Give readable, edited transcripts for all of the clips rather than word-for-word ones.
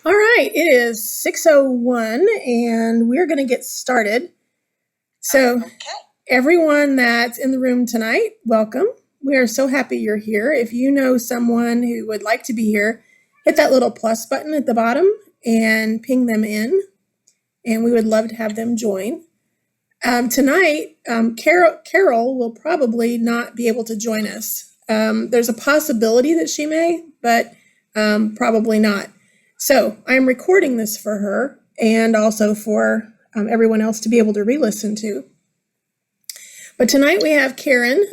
All right, it is 6:01 and we're going to get started. So, everyone that's in the room tonight, welcome. We are so happy you're here. If you know someone who would like to be here, hit that little plus button at the bottom and ping them in, and we would love to have them join. Tonight, Carole will probably not be able to join us. There's a possibility that she may, but probably not. So I'm recording this for her and also for everyone else to be able to re-listen to. But tonight we have Caryn,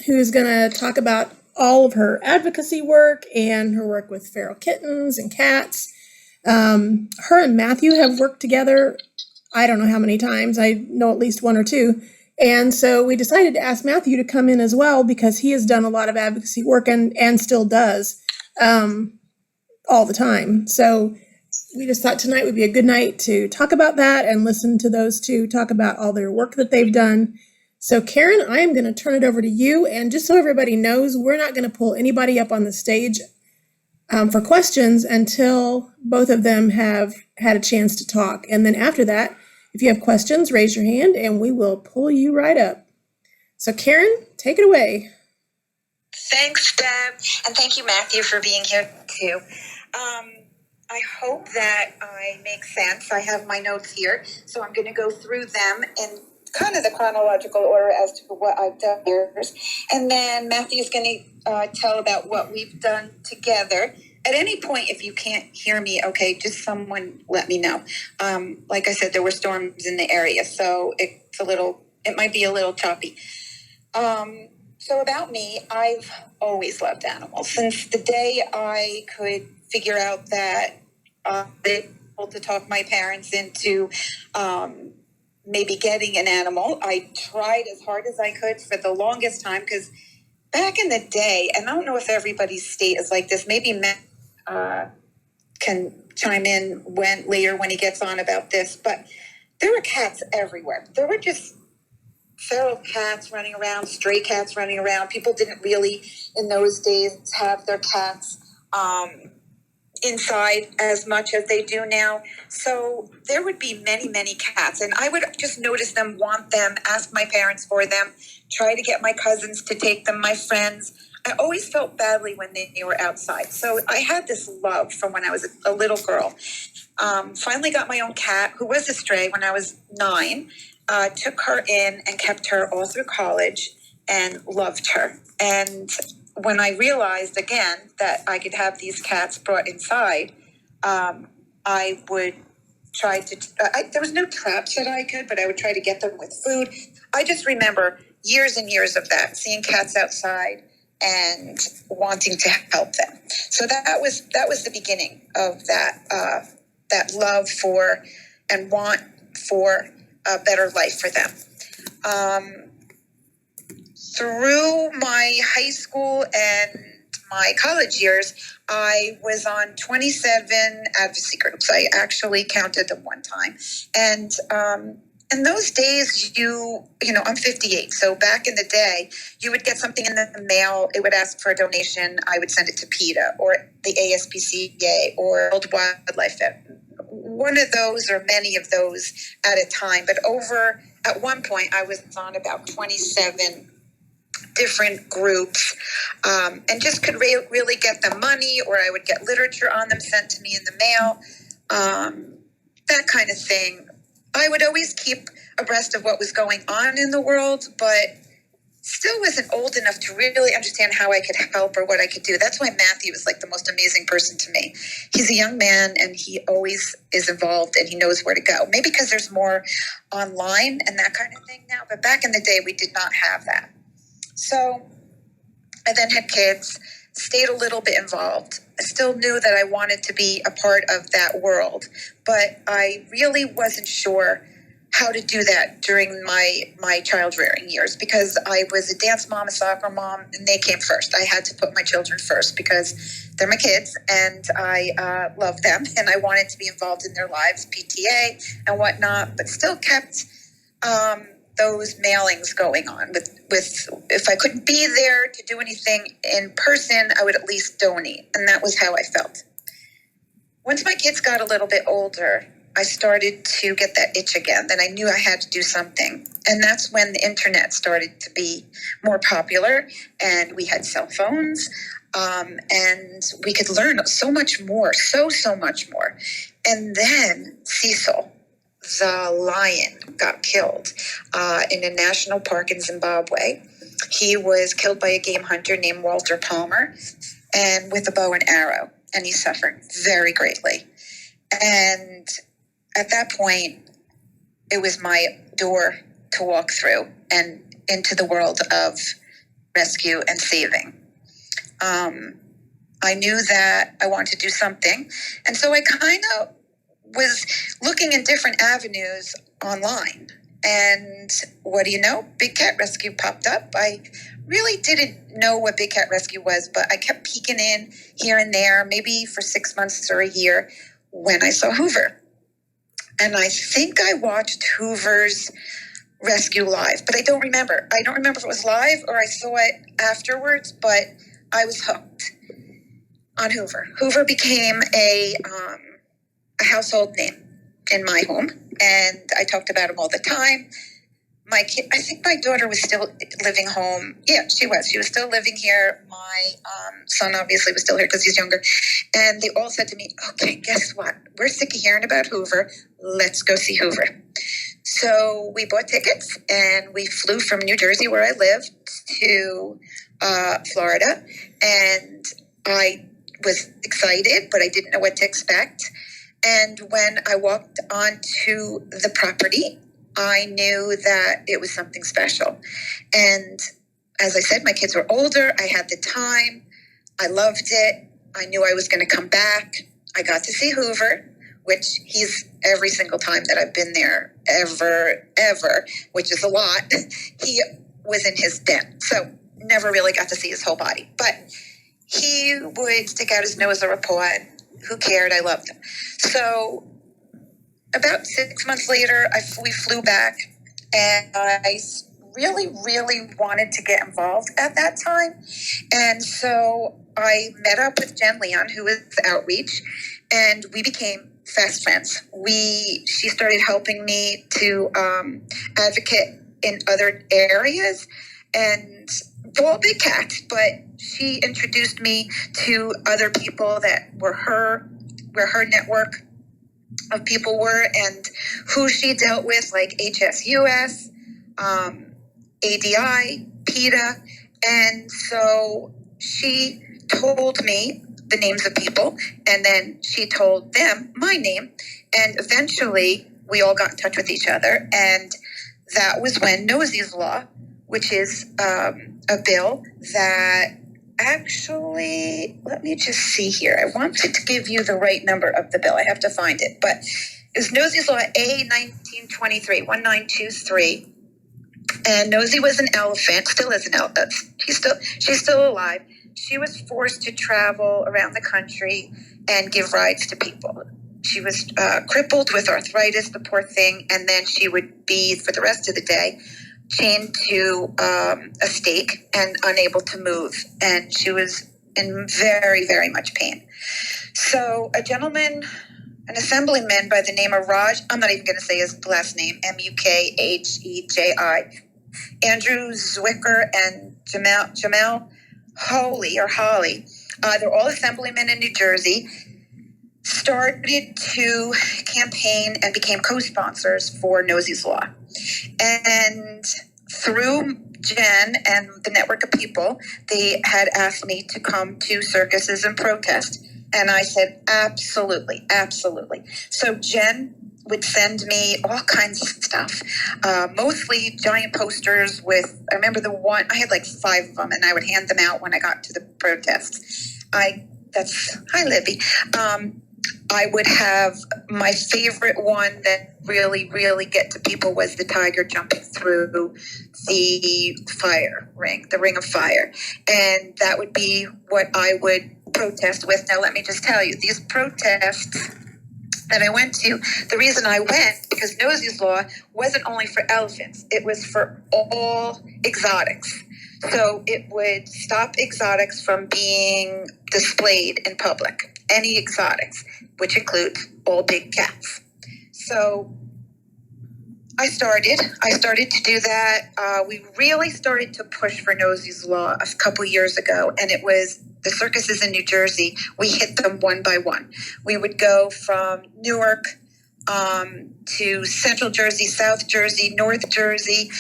who is going to talk about all of her advocacy work and her work with feral kittens and cats. Her and Matthew have worked together, I don't know how many times. I know at least one or two. And so we decided to ask Matthew to come in as well because he has done a lot of advocacy work and still does all the time. So we just thought tonight would be a good night to talk about that and listen to those two talk about all their work that they've done. So Caryn, I am going to turn it over to you. And just so everybody knows, we're not going to pull anybody up on the stage for questions until both of them have had a chance to talk. And then after that, if you have questions, raise your hand and we will pull you right up. So Caryn, take it away. Thanks, Deb. And thank you, Matthew, for being here too. I hope that I make sense. I have my notes here, so I'm going to go through them in kind of the chronological order as to what I've done here. And then Matthew's going to tell about what we've done together. At any point, if you can't hear me, okay, just someone let me know. Like I said, there were storms in the area, so it might be a little choppy. So about me, I've always loved animals. Since the day I could figure out that they were able to talk my parents into maybe getting an animal, I tried as hard as I could for the longest time because back in the day, and I don't know if everybody's state is like this, maybe Matt can chime in later when he gets on about this, but there were cats everywhere. There were just feral cats running around, stray cats running around. People didn't really, in those days, have their cats inside as much as they do now. So there would be many, many cats. And I would just notice them, want them, ask my parents for them, try to get my cousins to take them, my friends. I always felt badly when they were outside. So I had this love from when I was a little girl. Finally got my own cat, who was a stray when I was 9. Took her in and kept her all through college and loved her. And when I realized again that I could have these cats brought inside, I would try to, there was no traps that I could, but I would try to get them with food. I just remember years and years of that, seeing cats outside and wanting to help them. So that was the beginning of that love for and want for a better life for them. Through my high school and my college years, I was on 27 advocacy groups. I actually counted them one time. And in those days, you know, I'm 58. So back in the day, you would get something in the mail. It would ask for a donation. I would send it to PETA or the ASPCA or World Wildlife Fund. One of those or many of those at a time. But at one point, I was on about 27 different groups and just could really get them money, or I would get literature on them sent to me in the mail, that kind of thing. I would always keep abreast of what was going on in the world, but still wasn't old enough to really understand how I could help or what I could do. That's why Matthew is like the most amazing person to me. He's a young man and he always is involved and he knows where to go. Maybe because there's more online and that kind of thing now, but back in the day we did not have that. So I then had kids, stayed a little bit involved. I still knew that I wanted to be a part of that world, but I really wasn't sure how to do that during my child rearing years because I was a dance mom, a soccer mom, and they came first. I had to put my children first because they're my kids and I love them and I wanted to be involved in their lives, PTA and whatnot, but still kept those mailings going on with if I couldn't be there to do anything in person, I would at least donate. And that was how I felt. once my kids got a little bit older, I started to get that itch again. Then I knew I had to do something. And that's when the internet started to be more popular, and we had cell phones, and we could learn so much more, so much more. And then Cecil, the lion, got killed in a national park in Zimbabwe. He was killed by a game hunter named Walter Palmer, and with a bow and arrow, and he suffered very greatly. And at that point, it was my door to walk through and into the world of rescue and saving. I knew that I wanted to do something, and so I kind of was looking in different avenues online. And what do you know? Big Cat Rescue popped up. I really didn't know what Big Cat Rescue was, but I kept peeking in here and there, maybe for 6 months or a year, when I saw Hoover. And I think I watched Hoover's rescue live, but I don't remember. I don't remember if it was live or I saw it afterwards, but I was hooked on Hoover. Hoover became a household name in my home, and I talked about him all the time. My kid, I think my daughter was still living home. Yeah, she was. She was still living here. My son obviously was still here because he's younger. And they all said to me, okay, guess what? We're sick of hearing about Hoover. Let's go see Hoover. So we bought tickets and we flew from New Jersey, where I lived, to Florida. And I was excited, but I didn't know what to expect. And when I walked onto the property, I knew that it was something special. And as I said, my kids were older. I had the time. I loved it. I knew I was going to come back. I got to see Hoover, which he's every single time that I've been there, ever, which is a lot. He was in his den. So never really got to see his whole body. But he would stick out his nose or a paw, and who cared? I loved him. So about 6 months later, we flew back, and I really wanted to get involved at that time. And so I met up with Jen Leon, who was Outreach, and we became fast friends. She started helping me to advocate in other areas, and all Big Cats, but she introduced me to other people that were where her network of people were, and who she dealt with, like HSUS, ADI, PETA. And so she told me the names of people, and then she told them my name, and eventually we all got in touch with each other. And that was when Nosey's Law, which is a bill that actually, let me just see here. I wanted to give you the right number of the bill. I have to find it. But it was Nosey's Law A 1923. And Nosey was an elephant, still is an elephant. She's still alive. She was forced to travel around the country and give rides to people. She was crippled with arthritis, the poor thing, and then she would be, for the rest of the day, chained to a stake and unable to move. And she was in very, very much pain. So a gentleman, an assemblyman by the name of Raj, I'm not even going to say his last name, Mukheji, Andrew Zwicker and Jamel Holly, they're all assemblymen in New Jersey, started to campaign and became co-sponsors for Nosey's Law. And through Jen and the network of people, they had asked me to come to circuses and protest. And I said, absolutely. So Jen would send me all kinds of stuff, mostly giant posters with, I remember the one, I had like 5 of them, and I would hand them out when I got to the protests. Hi, Libby. I would have my favorite one that really get to people was the tiger jumping through the fire ring, the ring of fire. And that would be what I would protest with. Now, let me just tell you, these protests that I went to, the reason I went, because Nosey's Law wasn't only for elephants, it was for all exotics. So it would stop exotics from being displayed in public. any exotics, which includes all big cats. So I started to do that. We really started to push for Nosey's Law a couple years ago, and it was the circuses in New Jersey. We hit them one by one. We would go from Newark to Central Jersey, South Jersey, North Jersey.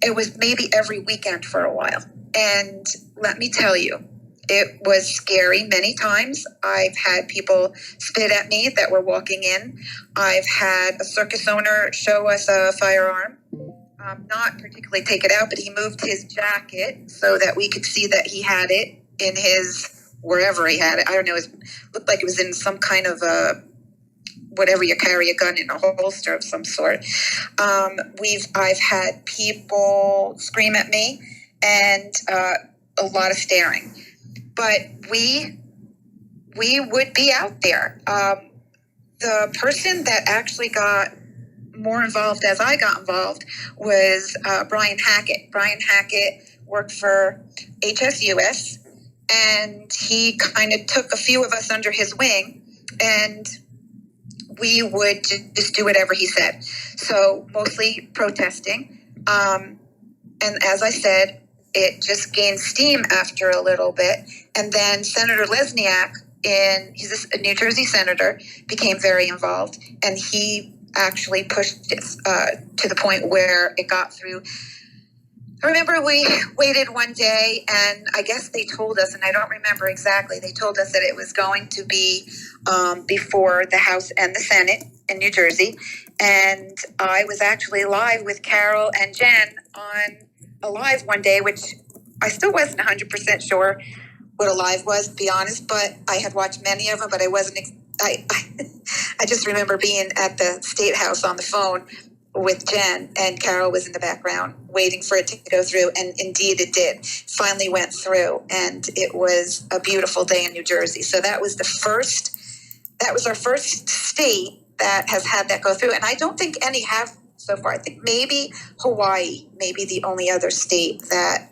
It was maybe every weekend for a while. And let me tell you, it was scary many times. I've had people spit at me that were walking in. I've had a circus owner show us a firearm, not particularly take it out, but he moved his jacket so that we could see that he had it in his, wherever he had it. I don't know, it looked like it was in some kind of a, whatever you carry a gun in, a holster of some sort. I've had people scream at me and a lot of staring. But we would be out there. The person that actually got more involved as I got involved was Brian Hackett. Brian Hackett worked for HSUS, and he kind of took a few of us under his wing, and we would just do whatever he said. So mostly protesting. And as I said, it just gained steam after a little bit. And then Senator Lesniak, he's a New Jersey senator, became very involved. And he actually pushed it to the point where it got through. I remember we waited one day, and I guess they told us, and I don't remember exactly, they told us that it was going to be before the House and the Senate in New Jersey. And I was actually live with Carole and Jen on a live one day, which I still wasn't 100% sure what a live was, to be honest, but I had watched many of them, but I wasn't, I just remember being at the State House on the phone with Jen, and Carole was in the background waiting for it to go through, and indeed it did. Finally went through, and it was a beautiful day in New Jersey. So that was our first state that has had that go through, and I don't think any have so far. I think maybe Hawaii, maybe the only other state that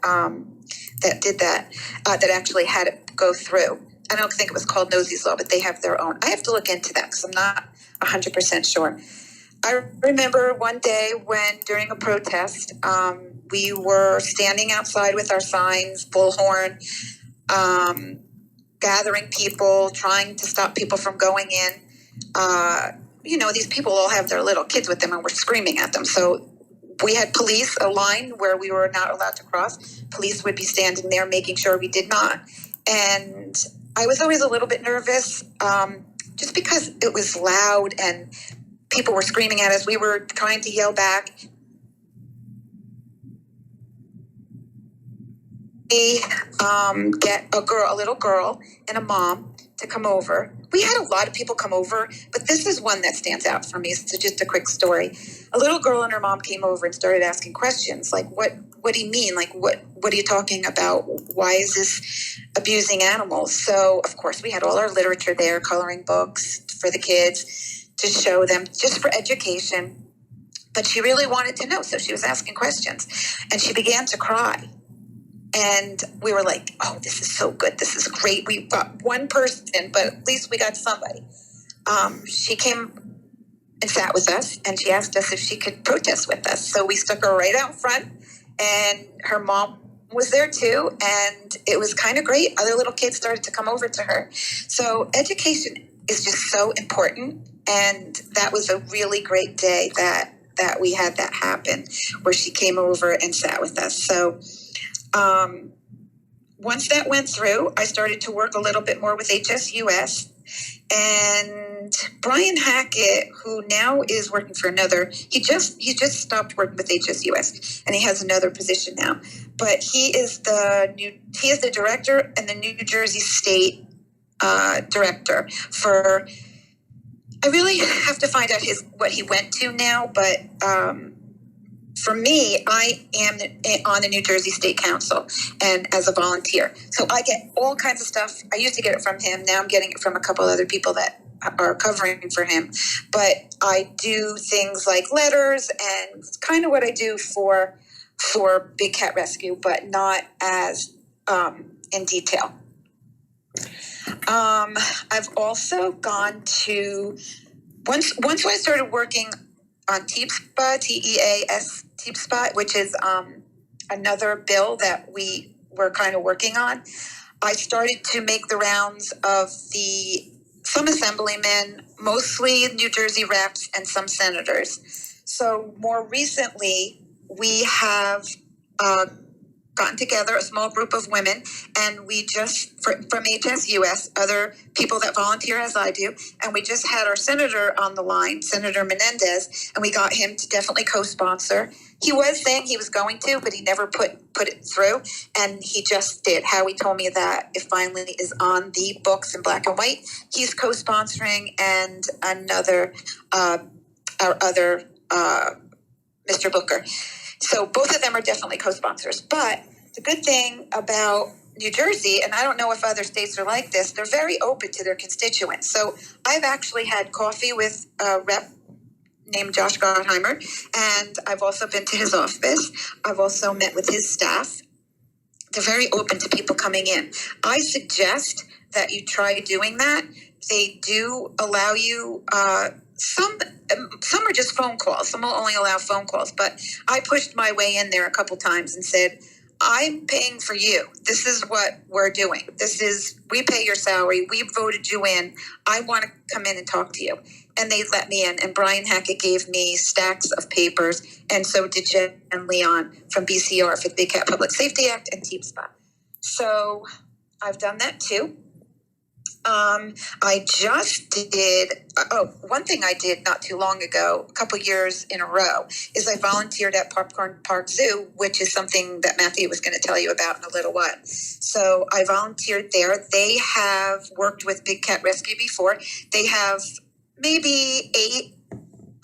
that did that, that actually had it go through. I don't think it was called Nosey's Law, but they have their own. I have to look into that because I'm not 100% sure. I remember one day when, during a protest, we were standing outside with our signs, bullhorn, gathering people, trying to stop people from going in. These people all have their little kids with them, and we're screaming at them. So we had police, a line where we were not allowed to cross. Police would be standing there making sure we did not. And I was always a little bit nervous, just because it was loud and people were screaming at us. We were trying to yell back. We get a little girl and a mom to come over. We had a lot of people come over, but this is one that stands out for me. So just a quick story. A little girl and her mom came over and started asking questions like, what do you mean? Like, what are you talking about? Why is this abusing animals? So, of course, we had all our literature there, coloring books for the kids to show them just for education. But she really wanted to know, so she was asking questions. And she began to cry. And we were like, oh, this is so good. This is great. We got one person, but at least we got somebody. She came and sat with us, and she asked us if she could protest with us. So we stuck her right out front, and her mom was there too. And it was kind of great. Other little kids started to come over to her. So education is just so important. And that was a really great day that we had that happen, where she came over and sat with us. So once that went through, I started to work a little bit more with HSUS, and Brian Hackett, who now is working for he just stopped working with HSUS, and he has another position now. But he is the director and the New Jersey State director for. I really have to find out what he went to now, but. For me, I am on the New Jersey State Council and as a volunteer. So I get all kinds of stuff. I used to get it from him. Now I'm getting it from a couple other people that are covering for him. But I do things like letters and kind of what I do for Big Cat Rescue, but not as in detail. I've also gone to once I started working on TEAPSPA, TEAPSPA, which is another bill that we were kind of working on. I started to make the rounds of some assemblymen, mostly New Jersey reps, and some senators. So more recently, we have gotten together a small group of women, and we just from HSUS, other people that volunteer as I do, and we just had our senator on the line, Senator Menendez, and we got him to definitely co-sponsor. He was saying he was going to, but he never put it through, and he just did. Howie told me that it finally is on the books in black and white. He's co-sponsoring, and another, our other Mr. Booker. So both of them are definitely co-sponsors. But the good thing about New Jersey, and I don't know if other states are like this, they're very open to their constituents. So I've actually had coffee with a rep named Josh Gottheimer, and I've also been to his office. I've also met with his staff. They're very open to people coming in. I suggest that you try doing that. They do allow you some are just phone calls. Some will only allow phone calls. But I pushed my way in there a couple times and said, I'm paying for you. This is what we're doing. We pay your salary. We voted you in. I want to come in and talk to you. And they let me in. And Brian Hackett gave me stacks of papers. And so did Jen and Leon from BCR for the Big Cat Public Safety Act and TEAPSPA. So I've done that too. I just did, one thing I did not too long ago, a couple years in a row, is I volunteered at Popcorn Park Zoo, which is something that Matthew was going to tell you about in a little while. So I volunteered there. They have worked with Big Cat Rescue before. They have maybe 8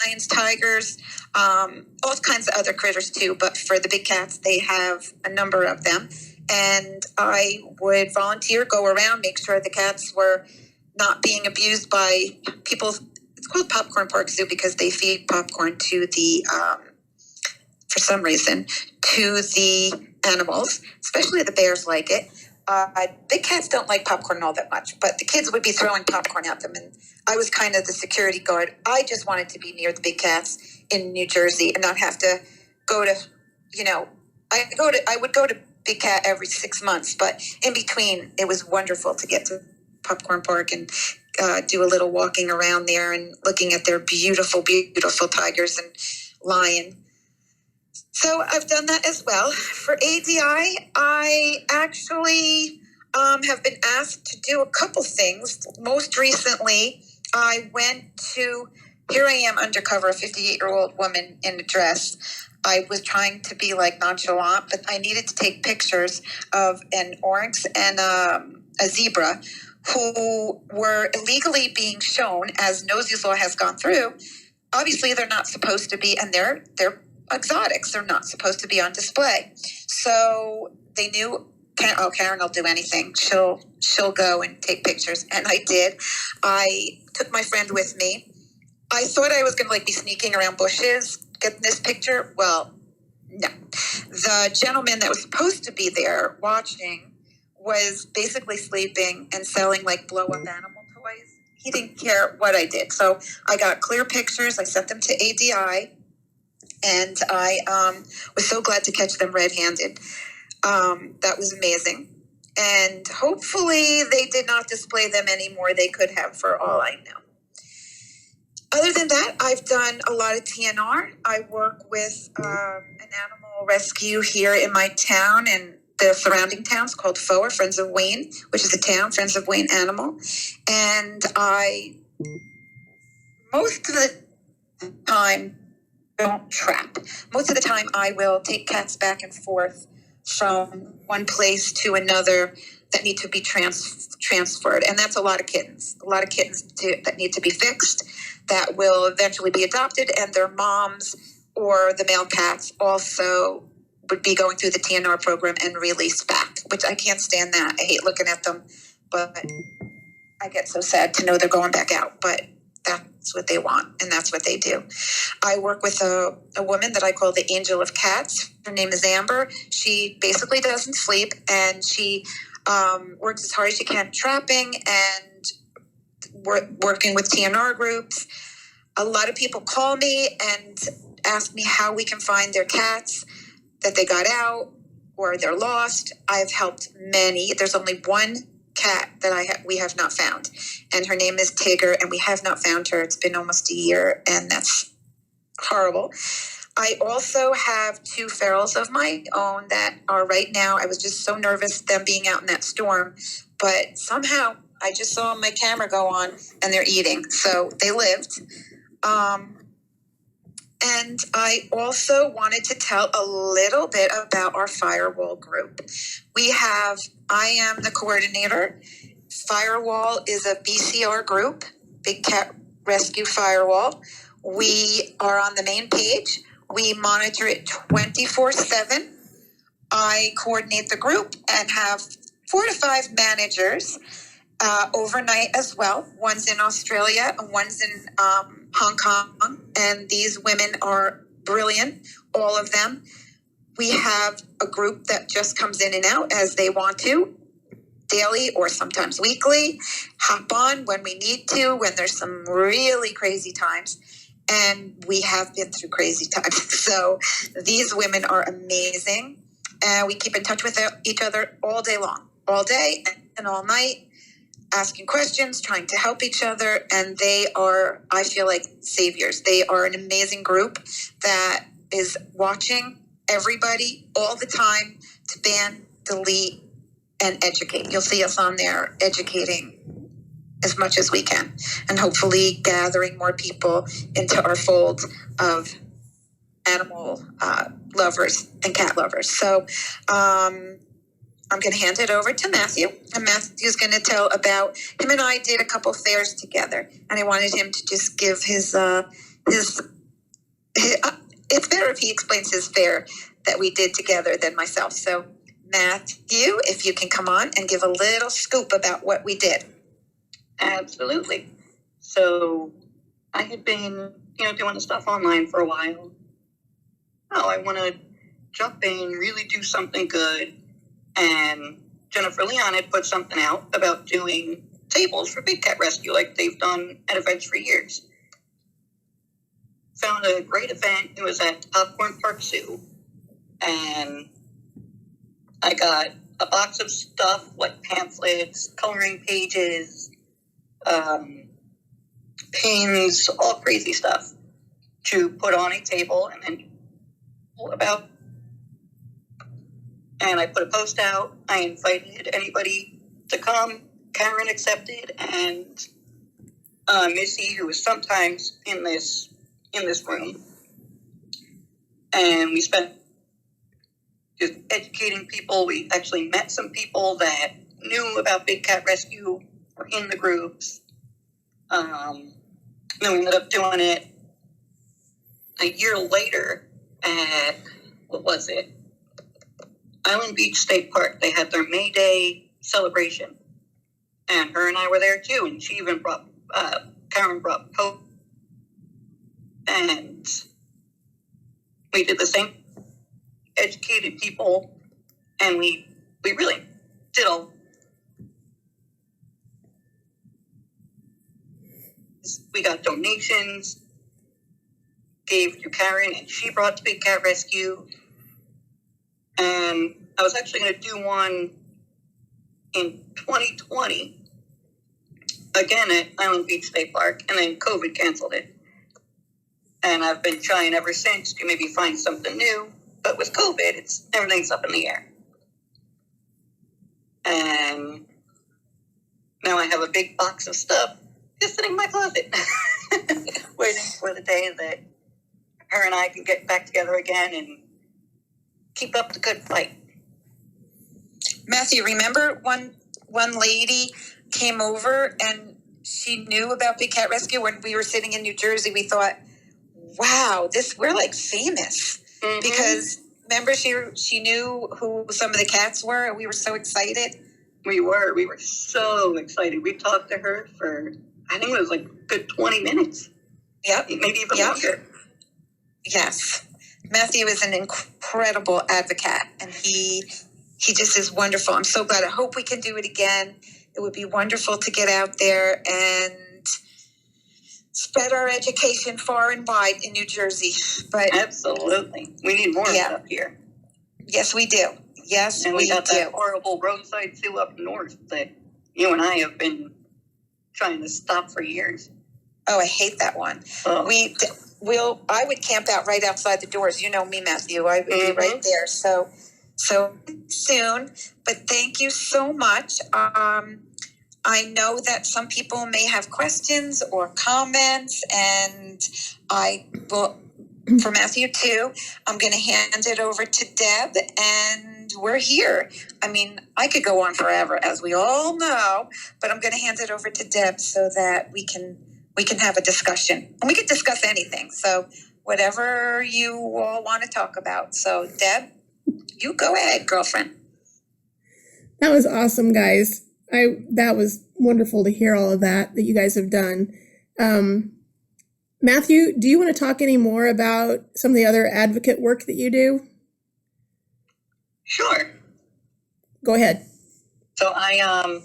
lions, tigers, all kinds of other critters too. But for the big cats, they have a number of them. And I would volunteer, go around, make sure the cats were not being abused by people. It's called Popcorn Park Zoo because they feed popcorn to the, for some reason, to the animals, especially the bears like it. Big cats don't like popcorn all that much, but the kids would be throwing popcorn at them. And I was kind of the security guard. I just wanted to be near the big cats in New Jersey and not have to go to, I would go to Big Cat every 6 months, but in between, it was wonderful to get to Popcorn Park and do a little walking around there and looking at their beautiful, beautiful tigers and lion. So I've done that as well. For ADI, I actually have been asked to do a couple things. Most recently, I went to, here I am undercover, a 58-year-old woman in a dress. I was trying to be like nonchalant, but I needed to take pictures of an oryx and a zebra who were illegally being shown, as Nosey's Law has gone through. Obviously, they're not supposed to be, and they're exotics. They're not supposed to be on display. So they knew, Caryn will do anything. She'll go and take pictures, and I did. I took my friend with me. I thought I was going to be sneaking around bushes, getting this picture. Well, no. The gentleman that was supposed to be there watching was basically sleeping and selling blow-up animal toys. He didn't care what I did. So I got clear pictures. I sent them to ADI, and I was so glad to catch them red-handed. That was amazing. And hopefully they did not display them anymore. They could have, for all I know. Other than that, I've done a lot of TNR. I work with an animal rescue here in my town and the surrounding towns called FOA, Friends of Wayne, which is a town, Friends of Wayne Animal. And I, most of the time, don't trap. Most of the time, I will take cats back and forth from one place to another that need to be transferred. And that's a lot of kittens that need to be fixed, that will eventually be adopted, and their moms or the male cats also would be going through the TNR program and released back, which I can't stand that. I hate looking at them, but I get so sad to know they're going back out, but that's what they want, and that's what they do. I work with a woman that I call the Angel of Cats. Her name is Amber. She basically doesn't sleep, and she works as hard as you can trapping and working with TNR groups. A lot of people call me and ask me how we can find their cats that they got out or they're lost. I've helped many. There's only one cat that we have not found, and her name is Tigger, and we have not found her. It's been almost a year, and that's horrible. I also have 2 ferals of my own that are right now. I was just so nervous them being out in that storm, but somehow I just saw my camera go on and they're eating. So they lived. And I also wanted to tell a little bit about our Firewall group. I am the coordinator. Firewall is a BCR group, Big Cat Rescue Firewall. We are on the main page. We monitor it 24/7. I coordinate the group and have 4 to 5 managers overnight as well. One's in Australia and one's in Hong Kong. And these women are brilliant, all of them. We have a group that just comes in and out as they want to, daily or sometimes weekly, hop on when we need to, when there's some really crazy times. And we have been through crazy times. So these women are amazing. And we keep in touch with each other all day long, all day and all night, asking questions, trying to help each other. And they are, I feel like, saviors. They are an amazing group that is watching everybody all the time to ban, delete, and educate. You'll see us on there educating as much as we can, and hopefully gathering more people into our fold of animal lovers and cat lovers. So I'm going to hand it over to Matthew, and Matthew's going to tell about him and I did a couple fairs together, and I wanted him to just give his it's better if he explains his fair that we did together than myself. So Matthew, if you can come on and give a little scoop about what we did. Absolutely. So I had been, doing the stuff online for a while. Oh, I want to jump in, really do something good. And Jennifer Leon had put something out about doing tables for Big Cat Rescue like they've done at events for years. Found a great event. It was at Popcorn Park Zoo. And I got a box of stuff like pamphlets, coloring pages, pins, all crazy stuff to put on a table and then about. And I put a post out. I invited anybody to come. Caryn accepted, and Missy, who was sometimes in this room. And we spent just educating people. We actually met some people that knew about Big Cat Rescue, were in the groups. Then we ended up doing it a year later at, Island Beach State Park. They had their May Day celebration. And her and I were there too. And she even brought, Caryn brought Pope. And we did the same, educated people. And we really did we got donations, gave to Caryn, and she brought to Big Cat Rescue. And I was actually going to do one in 2020, again at Island Beach State Park, and then COVID canceled it. And I've been trying ever since to maybe find something new, but with COVID, everything's up in the air. And now I have a big box of stuff just sitting in my closet, waiting for the day that her and I can get back together again and keep up the good fight. Matthew, remember one lady came over and she knew about Big Cat Rescue when we were sitting in New Jersey. We thought, wow, we're like famous. Mm-hmm. Because remember she knew who some of the cats were, and we were so excited. We were so excited. We talked to her for, I think it was like a good 20 minutes. Yep. Maybe even longer. Yes. Matthew is an incredible advocate, and he he just is wonderful. I'm so glad. I hope we can do it again. It would be wonderful to get out there and spread our education far and wide in New Jersey. But absolutely, we need more Yeah. up here. Yes, we do. Yes, And we we got do. that horrible roadside zoo up north that you and I have been trying to stop for years. Oh, I hate that one. Oh. I would camp out right outside the doors. You know me, Matthew. I would be right there. So soon. But thank you so much. I know that some people may have questions or comments, and I will, for Matthew too, I'm going to hand it over to Deb, and we're here. I mean, I could go on forever, as we all know, but I'm going to hand it over to Deb so that we can have a discussion, and we can discuss anything. So whatever you all want to talk about. So Deb, you go ahead, girlfriend. That was awesome, guys. That was wonderful to hear all of that you guys have done. Matthew, do you want to talk any more about some of the other advocate work that you do? Sure. Go ahead. So I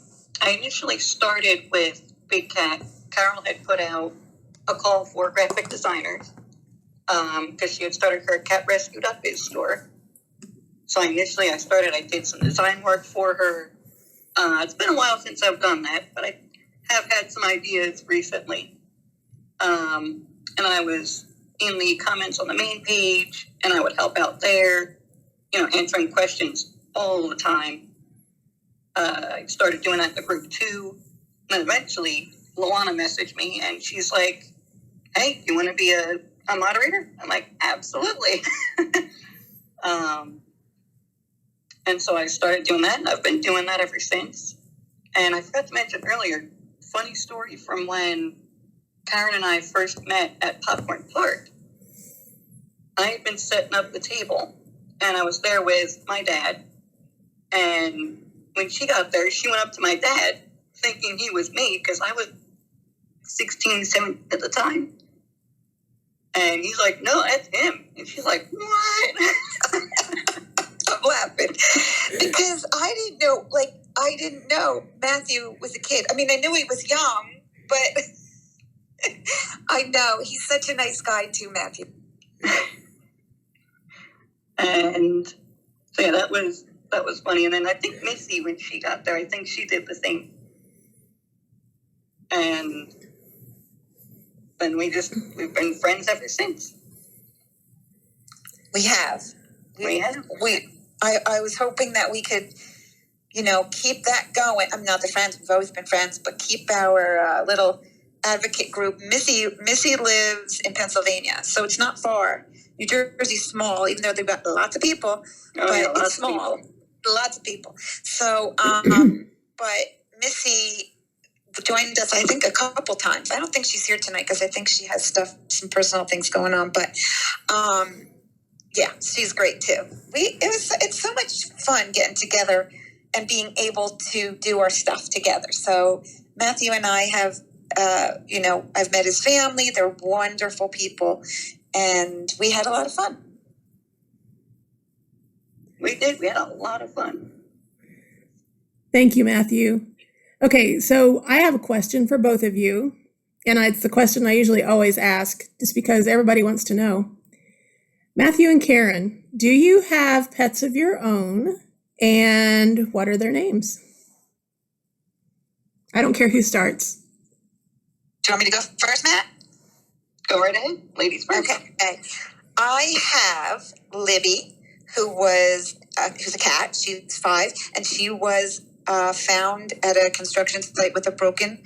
initially started with Big Cat. Carole had put out a call for graphic designers because she had started her catrescue.biz store. So initially I did some design work for her. It's been a while since I've done that, but I have had some ideas recently. And I was in the comments on the main page, and I would help out there, answering questions all the time. I started doing that in the group too. And then eventually, Luana messaged me, and she's like, hey, you want to be a moderator? I'm like, absolutely. And so I started doing that, and I've been doing that ever since. And I forgot to mention earlier, funny story from when Caryn and I first met at Popcorn Park. I had been setting up the table, and I was there with my dad. And when she got there, she went up to my dad, thinking he was me, because I was 16, 17 at the time. And he's like, no, that's him. And she's like, what? I'm laughing because I didn't know Matthew was a kid. I mean, I knew he was young, but I know he's such a nice guy too, Matthew. And so yeah, that was funny. And then I think Missy, when she got there, I think she did the same. And then we've been friends ever since. We have. I was hoping that we could, keep that going. I'm not the friends. We've always been friends, but keep our little advocate group. Missy lives in Pennsylvania, so it's not far. New Jersey's small, even though they've got lots of people, but it's small. Lots of people. So, but Missy joined us, I think, a couple times. I don't think she's here tonight because I think she has some personal things going on, but yeah, she's great too. It's so much fun getting together and being able to do our stuff together. So Matthew and I have, I've met his family. They're wonderful people, and we had a lot of fun. We did. We had a lot of fun. Thank you, Matthew. Okay, so I have a question for both of you, and it's the question I usually always ask, just because everybody wants to know. Matthew and Caryn, do you have pets of your own, and what are their names? I don't care who starts. Do you want me to go first, Matt? Go right ahead. Ladies first. Okay. I have Libby, who's a cat. She's 5, and she was found at a construction site with a broken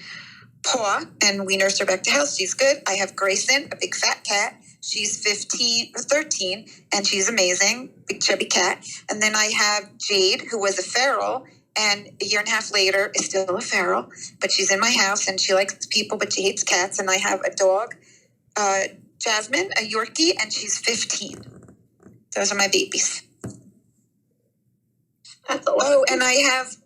paw, and we nursed her back to health. She's good. I have Grayson, a big fat cat. She's 13, and she's amazing, big chubby cat. And then I have Jade, who was a feral, and a year and a half later is still a feral, but she's in my house, and she likes people, but she hates cats. And I have a dog, Jasmine, a Yorkie, and she's 15. Those are my babies. That's a lot. Oh, and I have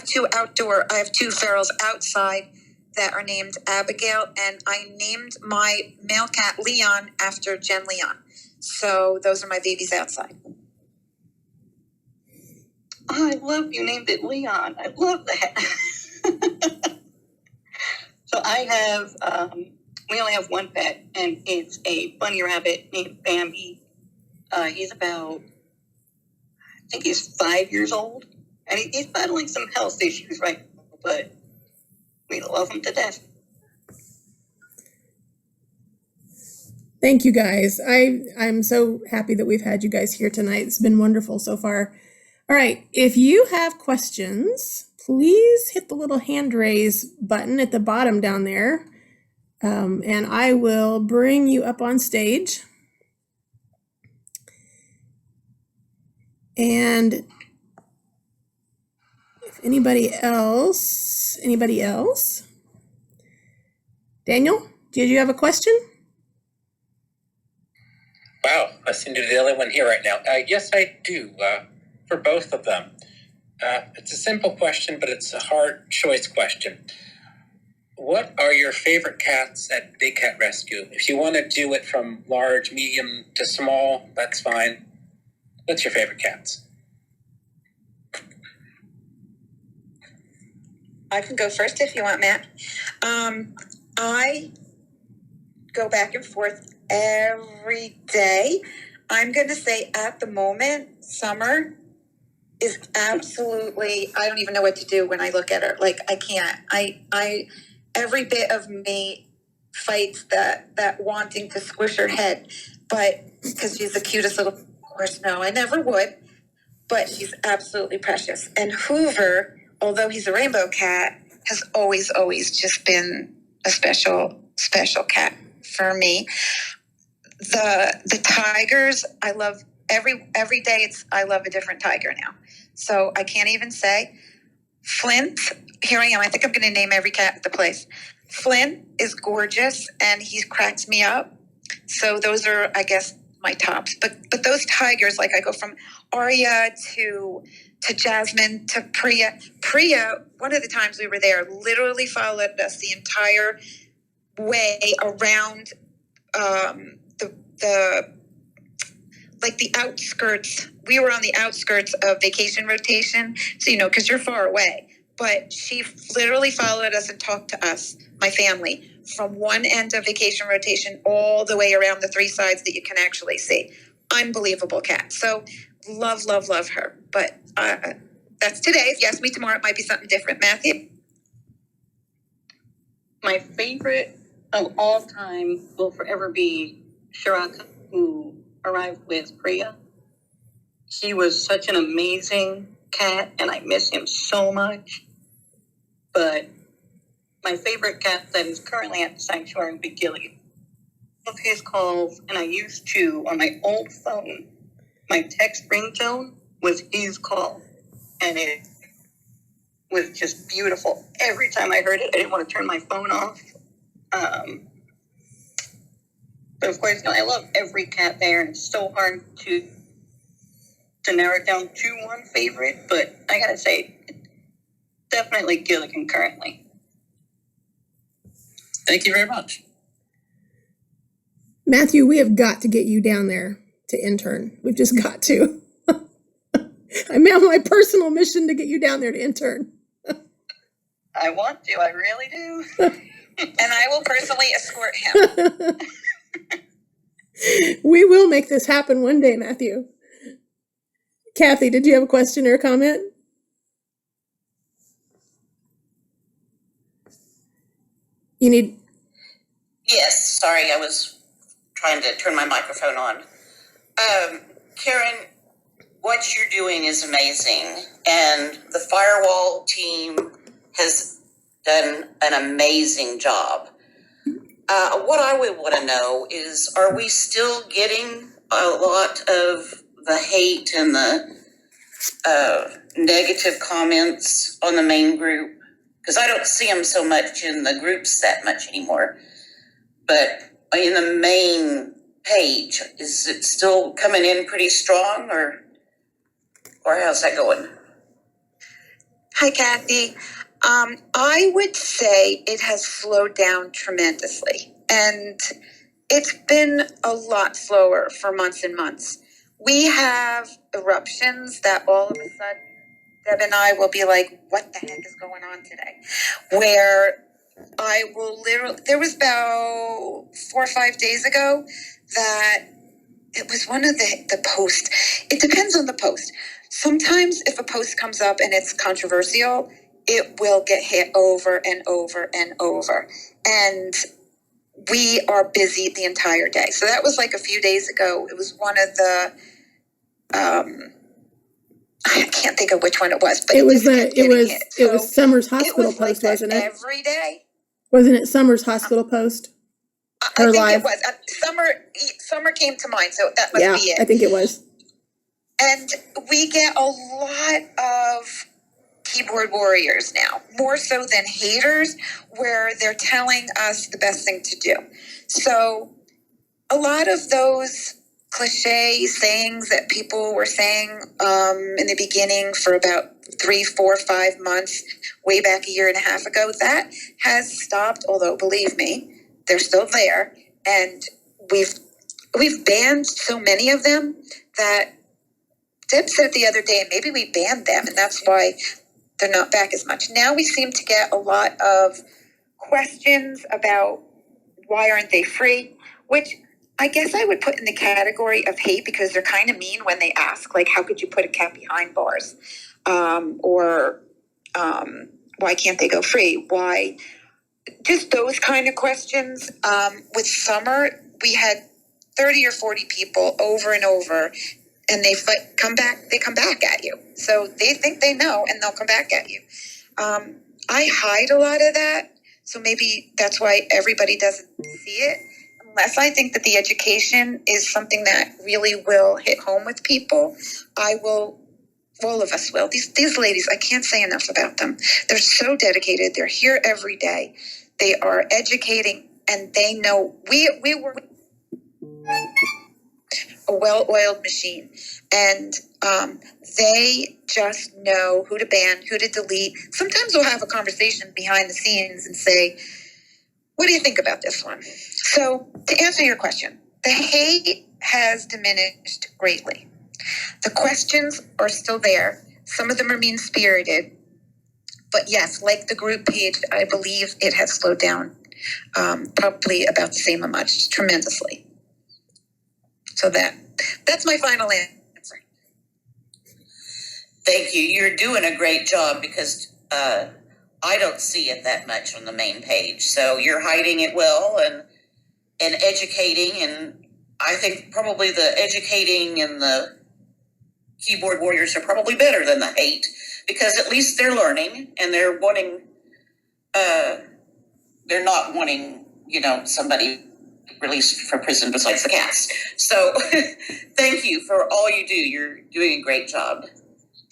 two ferals outside that are named Abigail, and I named my male cat Leon after Jen Leon. So those are my babies outside. Oh, I love you named it Leon. I love that. So I have, we only have one pet, and it's a bunny rabbit named Bambi. He's about, I think he's 5 years old, and he's battling some health issues right now, but we love him to death. Thank you guys. I'm so happy that we've had you guys here tonight. It's been wonderful so far. All right, if you have questions, please hit the little hand raise button at the bottom down there, and I will bring you up on stage. And if anybody else? Daniel, did you have a question? Wow, I seem to be the only one here right now. Yes, I do, for both of them. It's a simple question, but it's a hard choice question. What are your favorite cats at Big Cat Rescue? If you want to do it from large, medium to small, that's fine. What's your favorite cats? I can go first if you want, Matt. I go back and forth every day. I'm going to say at the moment, Summer is absolutely, I don't even know what to do when I look at her. Like, I can't. I every bit of me fights that wanting to squish her head, but because she's the cutest little horse. No, I never would, but she's absolutely precious. And Hoover, although he's a rainbow cat, has always just been a special cat for me. The tigers, I love every day. I love a different tiger now. So I can't even say. Flint, here I am. I think I'm going to name every cat at the place. Flint is gorgeous, and he cracks me up. So those are, I guess, my tops. But those tigers, like I go from Aria to Jasmine to Priya. Priya, one of the times we were there, literally followed us the entire way around the outskirts. We were on the outskirts of vacation rotation, so because you're far away. But she literally followed us and talked to us, my family, from one end of vacation rotation all the way around the three sides that you can actually see. Unbelievable cat. So love her. But that's today. If you ask me tomorrow, it might be something different. Matthew? My favorite of all time will forever be Shiraka, who arrived with Priya. He was such an amazing cat, and I miss him so much. But my favorite cat that is currently at the sanctuary would be Gilly. Of his calls, and I used to, on my old phone, my text ringtone was his call, and it was just beautiful. Every time I heard it, I didn't want to turn my phone off. But of course, I love every cat there, and it's so hard to narrow it down to one favorite, but I gotta say, definitely Gilligan currently. Thank you very much. Matthew, we have got to get you down there to intern. We've just got to. I'm on my personal mission to get you down there to intern. I want to, I really do. And I will personally escort him. We will make this happen one day, Matthew. Kathy, did you have a question or a comment? You need... Yes, sorry, I was trying to turn my microphone on. Caryn, what you're doing is amazing, and the firewall team has done an amazing job. What I would want to know is, are we still getting a lot of the hate and the negative comments on the main group? Because I don't see them so much in the groups that much anymore. But in the main page, is it still coming in pretty strong, or how's that going? Hi, Kathy. I would say it has slowed down tremendously, and it's been a lot slower for months and months. We have eruptions that all of a sudden Deb and I will be like, what the heck is going on today? Where I will literally, there was about 4 or 5 days ago that it was one of the posts. It depends on the post. Sometimes if a post comes up and it's controversial, it will get hit over and over and over. And we are busy the entire day. So that was like a few days ago. It was one of the, I can't think of which one it was, but it was Summer's hospital post, like wasn't it? Every day. Wasn't it Summer's hospital post? I think live? It was. Summer came to mind, so that must be it. I think it was. And we get a lot of keyboard warriors now, more so than haters, where they're telling us the best thing to do. So a lot of those cliche sayings that people were saying in the beginning for about 3, 4, 5 months, way back a year and a half ago, that has stopped, although believe me, they're still there. And we've banned so many of them that Deb said the other day, maybe we banned them, and that's why they're not back as much. Now we seem to get a lot of questions about why aren't they free, which I guess I would put in the category of hate because they're kind of mean when they ask, like, how could you put a cat behind bars? Or why can't they go free? Why? Just those kind of questions. With Summer, we had 30 or 40 people over and over, and they come back at you. So they think they know, and they'll come back at you. I hide a lot of that, so maybe that's why everybody doesn't see it. Unless I think that the education is something that really will hit home with people, I will. All of us will. These ladies, I can't say enough about them. They're so dedicated. They're here every day. They are educating, and they know we were a well-oiled machine, and they just know who to ban, who to delete. Sometimes we'll have a conversation behind the scenes and say, what do you think about this one? So to answer your question, the hate has diminished greatly. The questions are still there. Some of them are mean-spirited. But yes, like the group page, I believe it has slowed down probably about the same amount, tremendously. So that's my final answer. Thank you. You're doing a great job because I don't see it that much on the main page. So you're hiding it well and educating. And I think probably the educating and the keyboard warriors are probably better than the hate because at least they're learning and they're wanting, they're not wanting, somebody released from prison besides the cats. So thank you for all you do. You're doing a great job.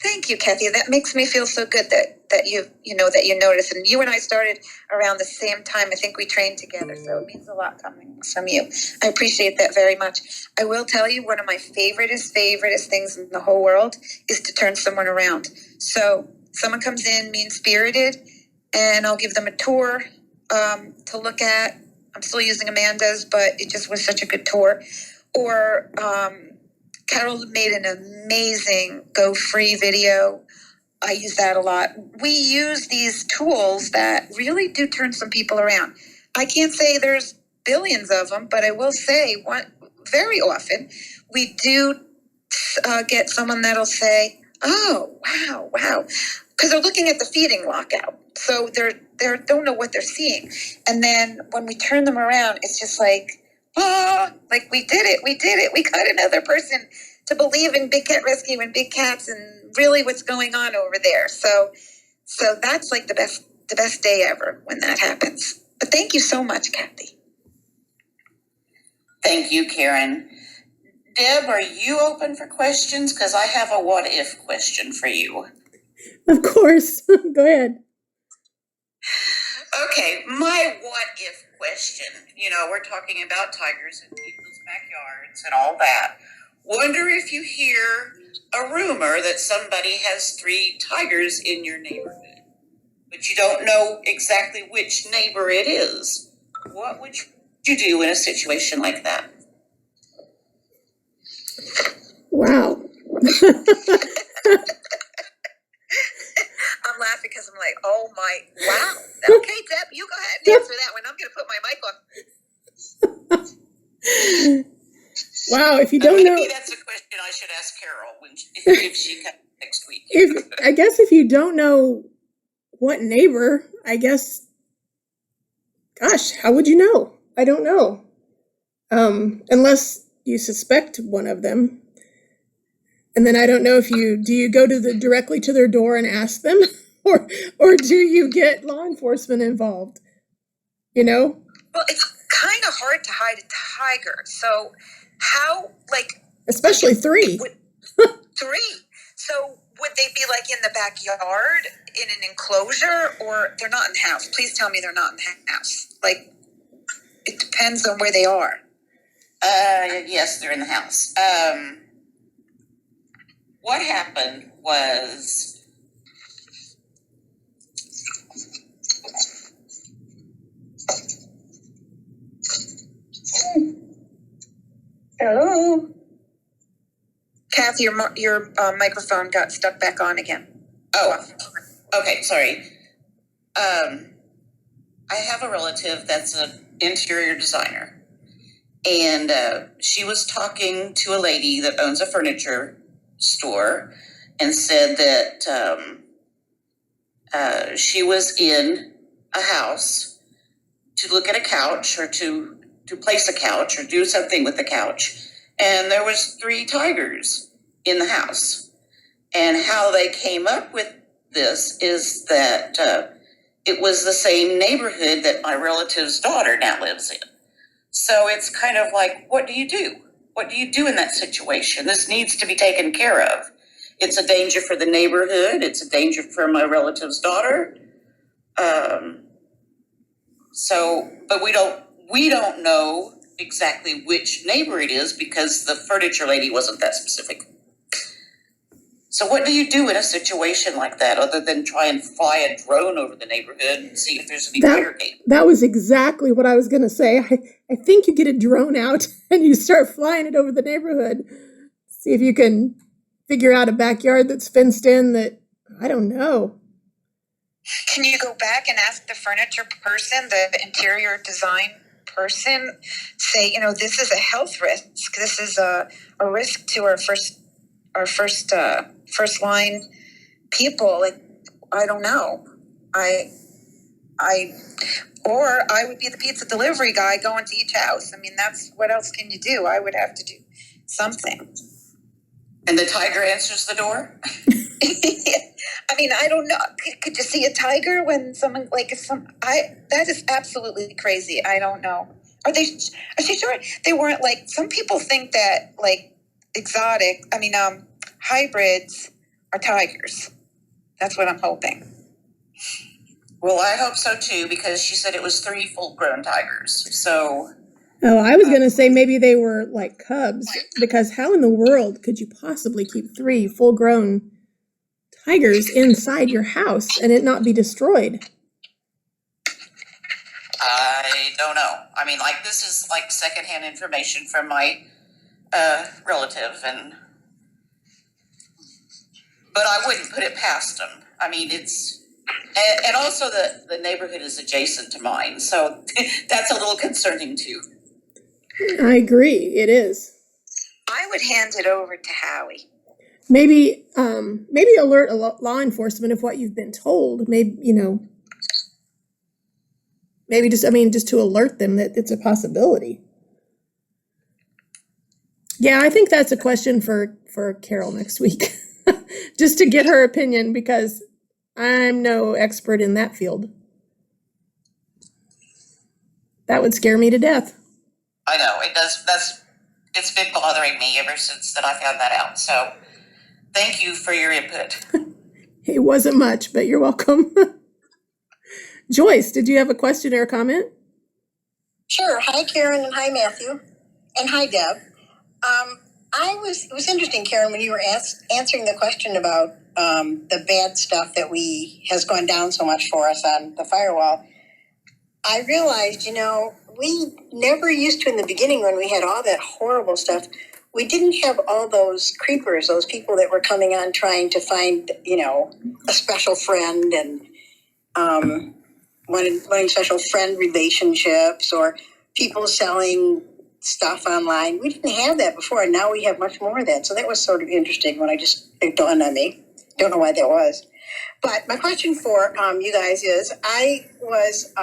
Thank you, Kathy. That makes me feel so good that you notice. And you and I started around the same time. I think we trained together, so it means a lot coming from you. I appreciate that very much. I will tell you, one of my favoriteest things in the whole world is to turn someone around. So someone comes in mean-spirited, and I'll give them a tour to look at. I'm still using Amanda's, but it just was such a good tour. Or Carole made an amazing Go Free video. I use that a lot. We use these tools that really do turn some people around. I can't say there's billions of them, but I will say very often we do get someone that'll say, oh, wow. Because they're looking at the feeding lockout. So they don't know what they're seeing. And then when we turn them around, it's just like, oh, like we did it. We got another person to believe in Big Cat Rescue and big cats and really what's going on over there. So that's like the best day ever when that happens. But thank you so much, Kathy. Thank you, Caryn. Deb, are you open for questions? Because I have a what if question for you. Of course. Go ahead. Okay, my what if question. We're talking about tigers in people's backyards and all that. Wonder if you hear a rumor that somebody has 3 tigers in your neighborhood, but you don't know exactly which neighbor it is. What would you do in a situation like that? Wow. my, wow. Okay, Deb, you go ahead and answer that one. I'm going to put my mic on. Wow, if you don't know, maybe that's a question I should ask Carole if she comes next week. I guess if you don't know what neighbor, I guess, gosh, how would you know? I don't know. Unless you suspect one of them. And then I don't know if do you go directly to their door and ask them, or do you get law enforcement involved? You know? Well, it's kind of hard to hide a tiger. So how, like, especially three. Three. So would they be like in the backyard in an enclosure, or they're not in the house? Please tell me they're not in the house. Like, it depends on where they are. Yes, they're in the house. What happened was hello, Kathy, your microphone got stuck back on again. Oh, okay, sorry. I have a relative that's an interior designer, and she was talking to a lady that owns a furniture store and said that she was in a house to look at a couch or to place a couch or do something with the couch, and there was 3 tigers in the house. And how they came up with this is that it was the same neighborhood that my relative's daughter now lives in. So it's kind of like, what do you do? What do you do in that situation? This needs to be taken care of. It's a danger for the neighborhood. It's a danger for my relative's daughter. But we don't know exactly which neighbor it is because the furniture lady wasn't that specific. So what do you do in a situation like that other than try and fly a drone over the neighborhood and see if there's any tiger game? That was exactly what I was going to say. I think you get a drone out and you start flying it over the neighborhood. See if you can figure out a backyard that's fenced in that, I don't know. Can you go back and ask the furniture person, the interior design person, say, this is a health risk. This is a risk to our first line people. Like, I don't know. Or I would be the pizza delivery guy going to each house. I mean, that's, what else can you do? I would have to do something. And the tiger answers the door? I mean, I don't know. Could you see a tiger when someone, that is absolutely crazy. I don't know. Are they sure they weren't, like, some people think that, like, hybrids are tigers. That's what I'm hoping. Well, I hope so too, because she said it was 3 full-grown tigers. So. Oh, I was going to say maybe they were like cubs, because how in the world could you possibly keep 3 full-grown tigers inside your house and it not be destroyed? I don't know. I mean, like, this is like secondhand information from my relative, but I wouldn't put it past them. I mean, and also the neighborhood is adjacent to mine, so that's a little concerning too. I agree, it is. I would hand it over to Howie. Maybe alert law enforcement of what you've been told. Maybe, just to alert them that it's a possibility. Yeah, I think that's a question for Carole next week, just to get her opinion, because I'm no expert in that field. That would scare me to death. I know, it does. It's been bothering me ever since that I found that out. So thank you for your input. It wasn't much, but you're welcome. Joyce, did you have a question or a comment? Sure. Hi, Caryn, and hi, Matthew, and hi, Deb. It was interesting, Caryn, when you were answering the question about the bad stuff that has gone down so much for us on the firewall. I realized, we never used to in the beginning when we had all that horrible stuff. We didn't have all those creepers, those people that were coming on trying to find, a special friend. And wanting special friend relationships or people selling stuff online. We didn't have that before, and now we have much more of that. So that was sort of interesting when it dawned on me. Don't know why that was. But my question for you guys is, I was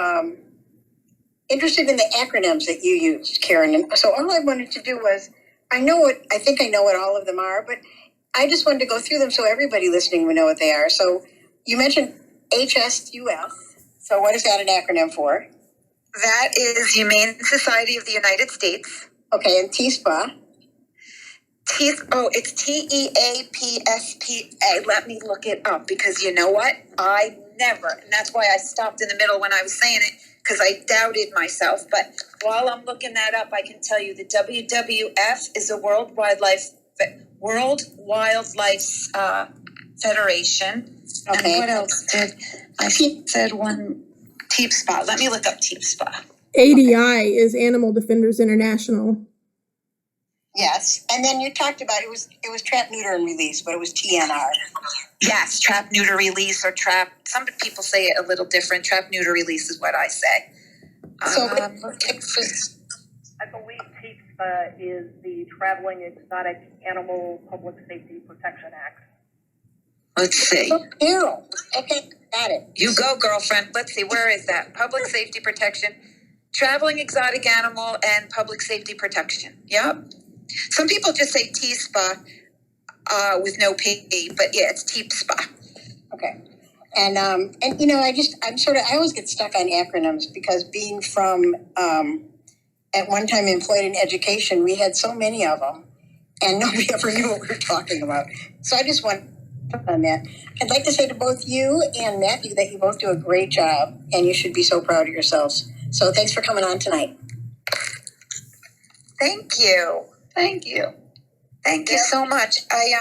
interested in the acronyms that you used, Caryn. And so all I wanted to do was, I think I know what all of them are, but I just wanted to go through them so everybody listening would know what they are. So you mentioned HSUF. So what is that an acronym for? That is Humane Society of the United States. Okay, and TSPA? It's TEAPSPA. Let me look it up because you know what? I never, and that's why I stopped in the middle when I was saying it, because I doubted myself. But while I'm looking that up, I can tell you the WWF is the World Wildlife Federation. Okay. And what else did I said one? TEAPSPA. Let me look up TEAPSPA. ADI is Animal Defenders International. Yes, and then you talked about it was trap, neuter, and release, but it was TNR. Yes, trap, neuter, release, or trap. Some people say it a little different. Trap, neuter, release is what I say. So, I believe TEAPSPA is the Traveling Exotic Animal Public Safety Protection Act. Let's see. Carole. Okay, got it. You go, girlfriend. Let's see. Where is that? Public Safety Protection, Traveling Exotic Animal, and Public Safety Protection. Yep. Some people just say TSPA with no P, but yeah, it's TEAPSPA. Okay. And you know, I always get stuck on acronyms because being from at one time employed in education, we had so many of them and nobody ever knew what we were talking about. So I just want on that. I'd like to say to both you and Matthew that you both do a great job and you should be so proud of yourselves. So thanks for coming on tonight. Thank you. Thank you. Thank you so much. I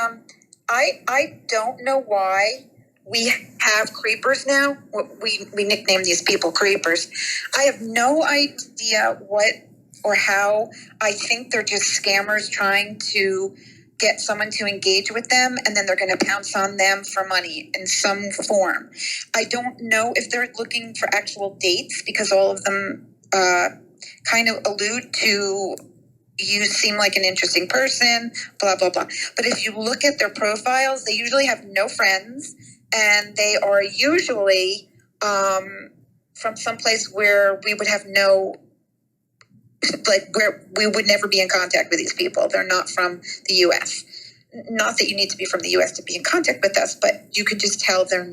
don't know why we have creepers now. We nickname these people creepers. I have no idea what or how. I think they're just scammers trying to get someone to engage with them, and then they're going to pounce on them for money in some form. I don't know if they're looking for actual dates because all of them kind of allude to you seem like an interesting person, blah, blah, blah. But if you look at their profiles, they usually have no friends, and they are usually from someplace where we would have where we would never be in contact with these people. They're not from the U.S. Not that you need to be from the U.S. to be in contact with us, but you can just tell they're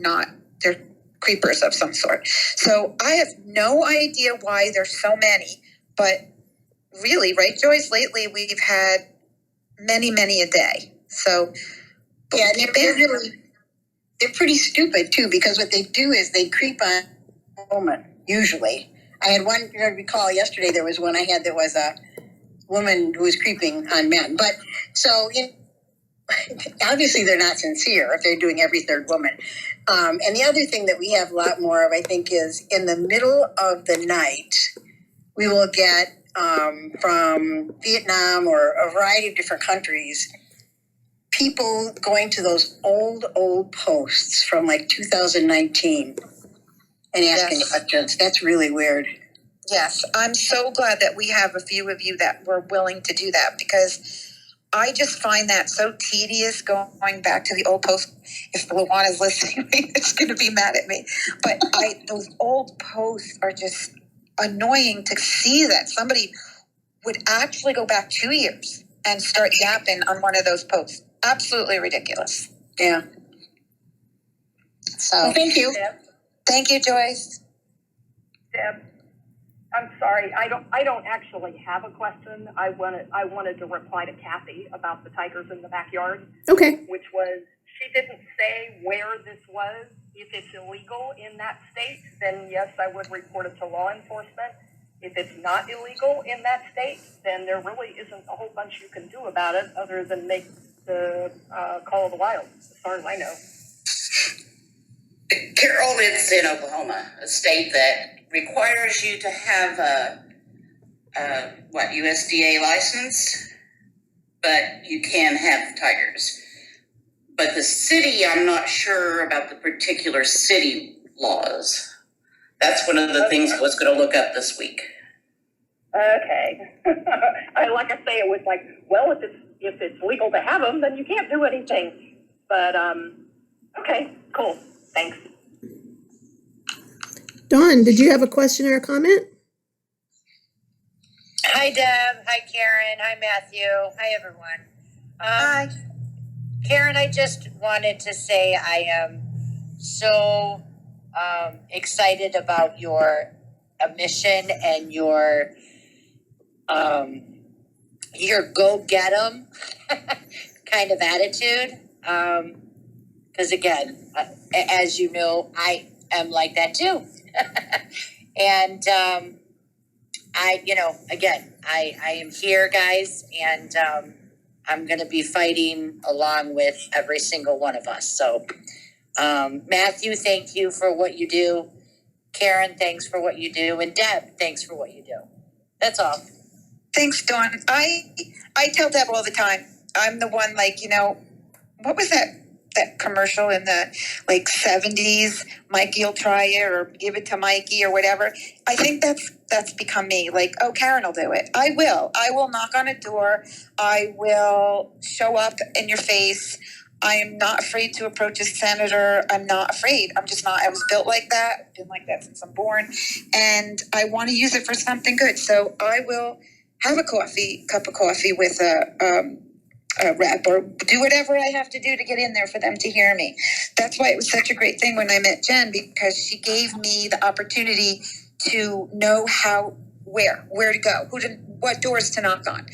creepers of some sort. So I have no idea why there's so many, but really, right, Joyce? Lately, we've had many, many a day. So, yeah, they're pretty stupid too, because what they do is they creep on a woman. Usually, I had one. You recall yesterday there was one I had that was a woman who was creeping on men. But so obviously they're not sincere if they're doing every third woman. And the other thing that we have a lot more of, I think, is in the middle of the night, we will get from Vietnam or a variety of different countries, people going to those old posts from like 2019 and asking questions. That's really weird. Yes, I'm so glad that we have a few of you that were willing to do that, because I just find that so tedious going back to the old posts. If Luana's listening, it's going to be mad at me. But those old posts are just annoying to see that somebody would actually go back 2 years and start yapping on one of those posts. Absolutely ridiculous. Yeah. So well, thank you. Deb, thank you, Joyce. Deb, I'm sorry. I don't actually have a question. I wanted to reply to Kathy about the tigers in the backyard. Okay. Which was, she didn't say where this was. If it's illegal in that state, then yes, I would report it to law enforcement. If it's not illegal in that state, then there really isn't a whole bunch you can do about it other than make the call of the wild, as far as I know. Carole lives in Oklahoma, a state that requires you to have a USDA license, but you can have tigers. But the city, I'm not sure about the particular city laws. That's one of the things I was going to look up this week. Okay. Like I say, it was like, well, if it's legal to have them, then you can't do anything. But okay, cool. Thanks. Dawn, did you have a question or a comment? Hi, Deb. Hi, Caryn. Hi, Matthew. Hi, everyone. Hi. Caryn, I just wanted to say I am so excited about your mission and your go get 'em kind of attitude. Because again, as you know, I am like that too. And I am here, guys, and I'm going to be fighting along with every single one of us. So, Matthew, thank you for what you do. Caryn, thanks for what you do. And Deb, thanks for what you do. That's all. Thanks, Dawn. I tell Deb all the time. I'm the one, what was that commercial in the 70s? Mikey'll try it, or give it to Mikey, or whatever. I think that's become me. Caryn will do it. I will knock on a door. I will show up in your face. I am not afraid to approach a senator. I'm not afraid. I'm just not. I was built like that. I've been like that since I'm born. And I want to use it for something good. So I will have a cup of coffee with a rep, or do whatever I have to do to get in there for them to hear me. That's why it was such a great thing when I met Jen, because she gave me the opportunity to know where to go, what doors to knock on.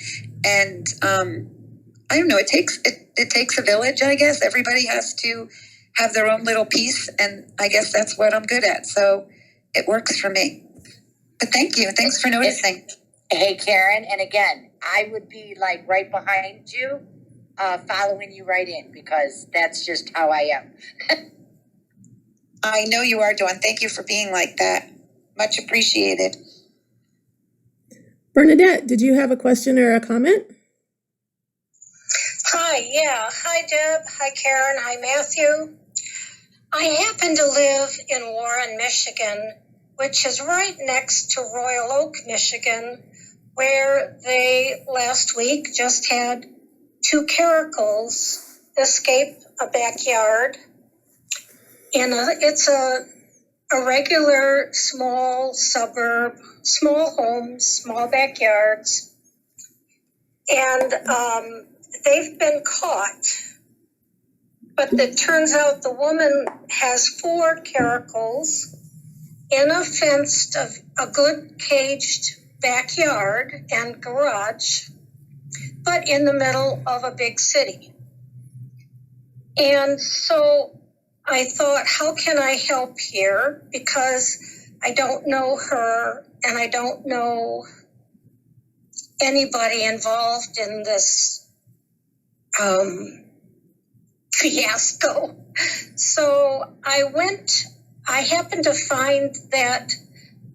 And I don't know, it takes a village, I guess. Everybody has to have their own little piece, and I guess that's what I'm good at. So it works for me. But thank you. Thanks for noticing. Hey, Caryn, and again, I would be right behind you, following you right in, because that's just how I am. I know you are, Dawn. Thank you for being like that. Much appreciated. Bernadette, did you have a question or a comment? Hi, yeah. Hi, Deb. Hi, Caryn. Hi, Matthew. I happen to live in Warren, Michigan, which is right next to Royal Oak, Michigan, where they last week just had 2 caracals escape a backyard. It's a regular small suburb, small homes, small backyards, and they've been caught. But it turns out the woman has 4 caracals in a fenced, a good caged backyard and garage, but in the middle of a big city. And so I thought, how can I help here? Because I don't know her and I don't know anybody involved in this fiasco. So I happened to find that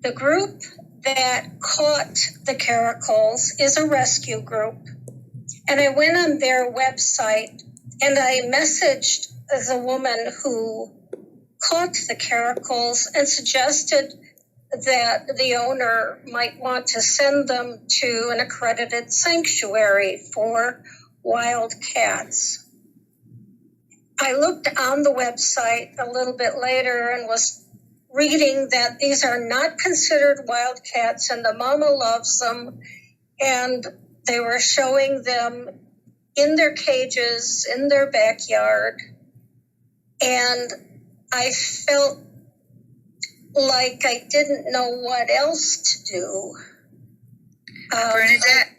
the group that caught the caracals is a rescue group. And I went on their website and I messaged the woman who caught the caracals and suggested that the owner might want to send them to an accredited sanctuary for wild cats. I looked on the website a little bit later and was reading that these are not considered wild cats and the mama loves them, and they were showing them in their cages, in their backyard, and I felt like I didn't know what else to do. Bernadette,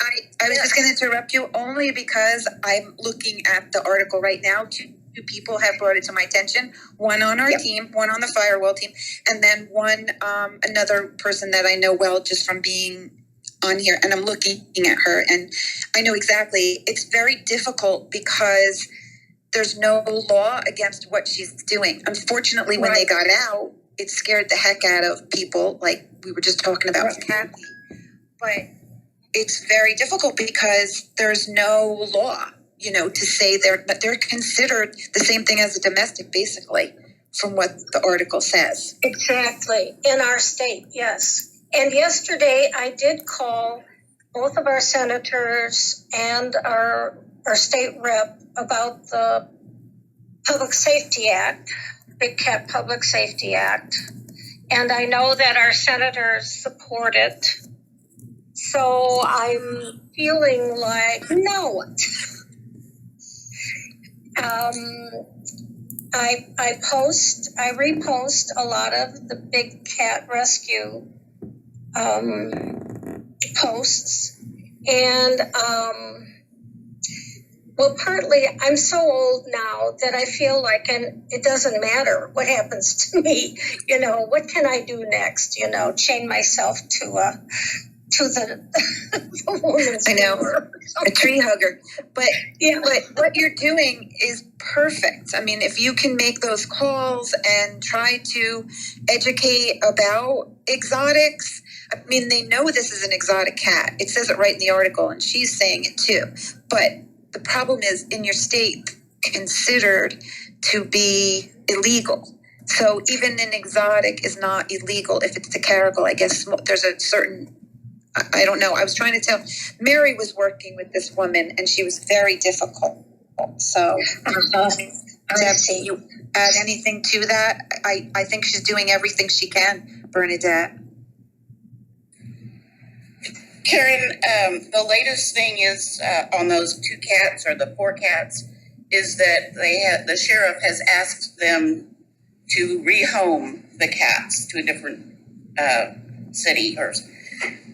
I was just going to interrupt you only because I'm looking at the article right now. Two people have brought it to my attention. One on our team, one on the firewall team, and then one another person that I know well just from being on here. And I'm looking at her, and I know exactly. It's very difficult because there's no law against what she's doing. Unfortunately, when they got out, it scared the heck out of people, like we were just talking about with Kathy. But it's very difficult because there's no law, to say they're considered the same thing as a domestic, basically. from what the article says. Exactly. In our state, yes. And yesterday I did call both of our senators and our state rep about the Public Safety Act, Big Cat Public Safety Act. And I know that our senators support it. So I'm feeling like, no. I repost a lot of the Big Cat Rescue posts. And well, partly I'm so old now that I feel like, and it doesn't matter what happens to me, you know, what can I do next? You know, chain myself to the woman's I know, door. a tree hugger. But Yeah. but what you're doing is perfect. I mean, if you can make those calls and try to educate about exotics, I mean, they know this is an exotic cat. It says it right in the article, and she's saying it too. But the problem is, in your state, considered to be illegal. So even an exotic is not illegal if it's the caracal. I guess there's a certain, I don't know. I was trying to tell, Mary was working with this woman, and she was very difficult. So, Deb, you add anything to that? I think she's doing everything she can, Bernadette. Caryn, the latest thing is on those two cats, or the poor cats, is that the sheriff has asked them to rehome the cats to a different city,